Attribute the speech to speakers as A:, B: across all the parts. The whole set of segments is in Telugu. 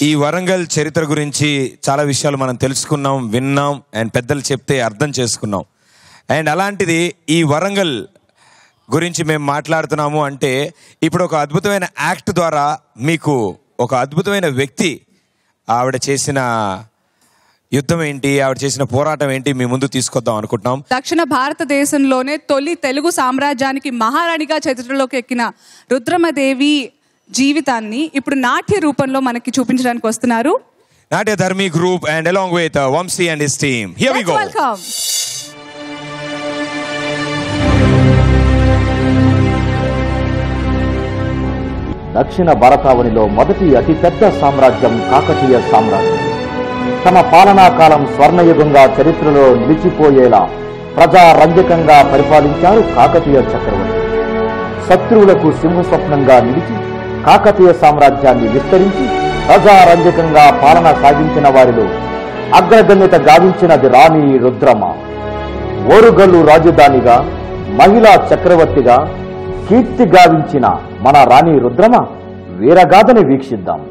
A: ఈ వరంగల్ చరిత్ర గురించి చాలా విషయాలు మనం తెలుసుకున్నాం, విన్నాం, అండ్ పెద్దలు చెప్తే అర్థం చేసుకున్నాం. అండ్ అలాంటిది ఈ వరంగల్ గురించి మేము మాట్లాడుతున్నాము అంటే ఇప్పుడు ఒక అద్భుతమైన యాక్ట్ ద్వారా మీకు ఒక అద్భుతమైన వ్యక్తి ఆవిడ చేసిన యుద్ధం ఏంటి, ఆవిడ చేసిన పోరాటం ఏంటి మీ ముందు తీసుకొద్దాం అనుకుంటున్నాం.
B: దక్షిణ భారతదేశంలోనే తొలి తెలుగు సామ్రాజ్యానికి మహారాణిగా చరిత్రలోకి ఎక్కిన రుద్రమదేవి జీవితాన్ని ఇప్పుడు నాట్య రూపంలో మనకి చూపించడానికి వస్తున్నారు
A: Natya Dharmi group and along with Vamsi and his team. Here we go.
B: Welcome.
C: దక్షిణ భారతావనిలో మొదటి అతిపెద్ద సామ్రాజ్యం కాకతీయ సామ్రాజ్యం. తమ పాలనా కాలం స్వర్ణయుగంగా చరిత్రలో నిలిచిపోయేలా ప్రజారంజకంగా పరిపాలించారు కాకతీయ చక్రవర్తి. శత్రువులకు సింహస్వప్నంగా నిలిచి కాకతీయ సామ్రాజ్యాన్ని విస్తరించి ప్రజారంజకంగా పాలన సాగించిన వారిలో అగ్రగణ్యత గావించినది రాణి రుద్రమ. ఓరుగల్లు రాజధానిగా మహిళా చక్రవర్తిగా కీర్తి గావించిన మన రాణి రుద్రమ వీరగాథని వీక్షిద్దాం.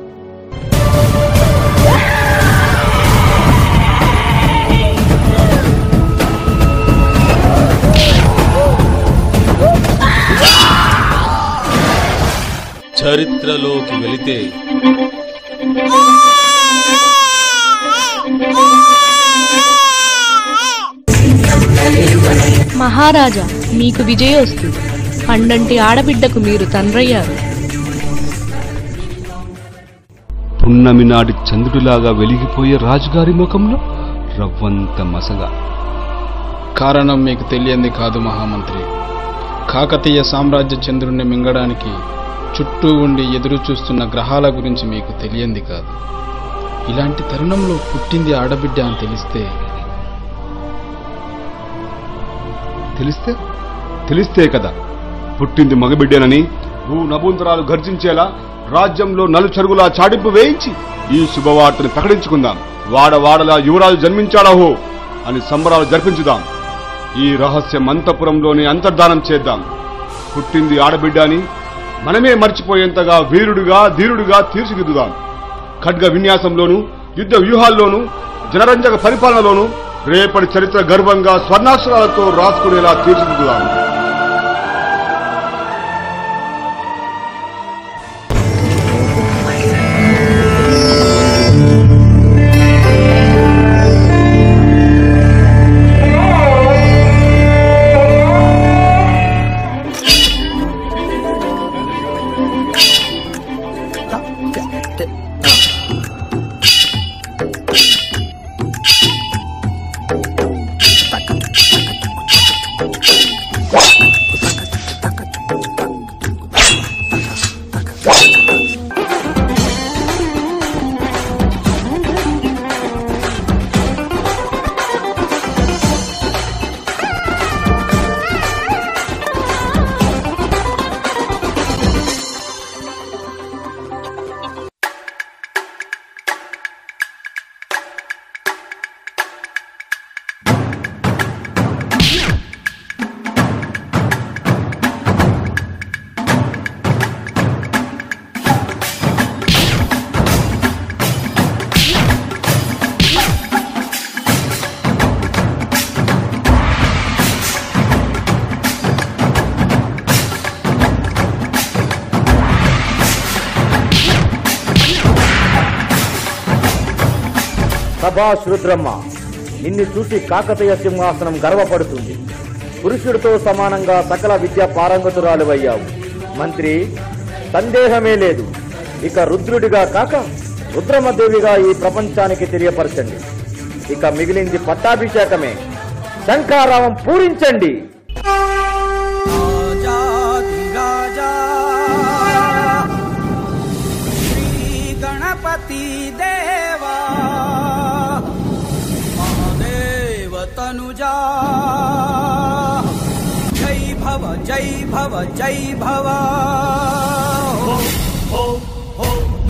D: చరిత్రలోకి వెళితే
E: మహారాజా, మీకు విజయోస్తు. పండంటి ఆడబిడ్డకు మీరు తండ్రయ్యారు.
F: పున్నమి నాటి చంద్రుడిలాగా వెలిగిపోయే రాజుగారి ముఖంలో రవ్వంత మసగా.
G: కారణం మీకు తెలియంది కాదు మహామంత్రి. కాకతీయ సామ్రాజ్య చంద్రుణ్ణి మింగడానికి చుట్టూ ఉండి ఎదురు చూస్తున్న గ్రహాల గురించి మీకు తెలియంది కాదు. ఇలాంటి తరుణంలో పుట్టింది ఆడబిడ్డ అని
F: తెలిస్తే కదా పుట్టింది మగబిడ్డేనని భూ నభూంతరాలు గర్జించేలా రాజ్యంలో నలుచరుగులా చాటింపు వేయించి ఈ శుభవార్తను ప్రకటించుకుందాం. వాడవాడలా యువరాజు జన్మించాడాహో అని సంబరాలు జరిపించుదాం. ఈ రహస్యం అంతఃపురంలోనే అంతర్ధానం చేద్దాం. పుట్టింది ఆడబిడ్డ అని మనమే మర్చిపోయేంతగా వీరుడుగా ధీరుడుగా తీర్చిదిద్దుదాం. ఖడ్గ విన్యాసంలోనూ యుద్ధ వ్యూహాల్లోనూ జనరంజక పరిపాలనలోనూ రేపటి చరిత్ర గర్వంగా స్వర్ణాక్షరాలతో రాసుకునేలా తీర్చిదిద్దుదాం.
C: సభాష్ రుద్రమ్మ, నిన్ను చూసి కాకతీయ సింహాసనం గర్వపడుతుంది. పురుషుడితో సమానంగా సకల విద్యా పారంగతురాలువయ్యావు. మంత్రి, సందేహమే లేదు. ఇక రుద్రుడిగా కాక రుద్రమదేవిగా ఈ ప్రపంచానికి తెలియపరచండి. ఇక మిగిలింది పట్టాభిషేకమే. శంఖారావం పూరించండి.
H: గణపతి దేవా మహాదేవ తనుజా జై భవ జై భవ జై భవ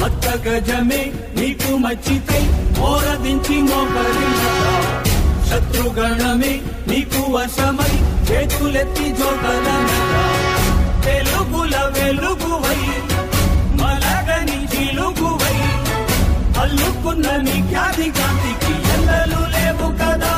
H: మత్తగజమే నీకు మచ్చితే మోరదించి మోకరించగా శత్రుగణమే నీకు వశమై చేతులెత్తి జోకలనగా తెలుగుల వెలుగువై మలగని చిలుగువై పున్నమి ఖ్యాతి కాంతికి ఎల్లలు లేవు కదా.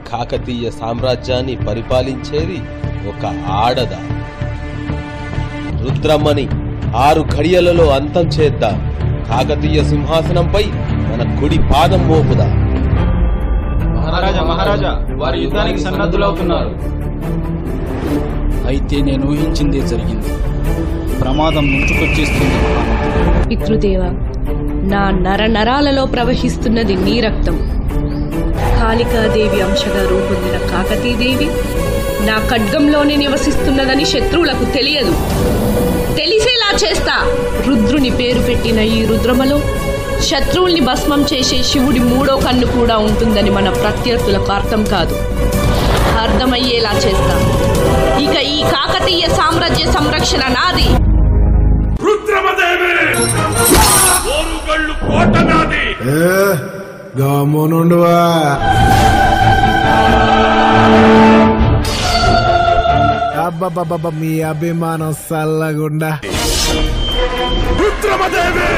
D: కాకతీయ సామ్రాజ్యాన్ని పరిపాలించేది ఒక ఆడద. రుద్రమ్మని 6 ఘడియలలో అంతం చేద్దాం. కాకతీయ సింహాసనంపై మన కుడి పాదం మోపుదా.
G: మహారాజా వారి యుద్ధానికి సన్నద్ధులవుతున్నారు. అయితే నేను ఊహించిందే జరిగింది. ప్రమాదం ముంచుకొచ్చేస్తుంది.
E: పితృదేవ, నా నరాలలో ప్రవహిస్తున్నది నీ రక్తం. కాళికాదేవి అంశగా రూపొందిన కాకతీదేవి నా ఖడ్గంలోనే నివసిస్తున్నదని శత్రువులకు తెలియదు. తెలిసేలా చేస్తా. రుద్రుని పేరు పెట్టిన ఈ రుద్రమలో శత్రువుల్ని భస్మం చేసే శివుడి 3వ కన్ను కూడా ఉంటుందని మన ప్రత్యర్థులకు అర్థం కాదు. అర్థమయ్యేలా చేస్తా. ఇక ఈ కాకతీయ సామ్రాజ్య సంరక్షణ నాది.
I: రుద్రమదేవి ఓరుగళ్ళు కోట నాది.
J: గమ్మునుండువా. అబ్బబ్బబ్బ మీ అభిమానం సల్లగుండా.
I: రుద్రమదేవి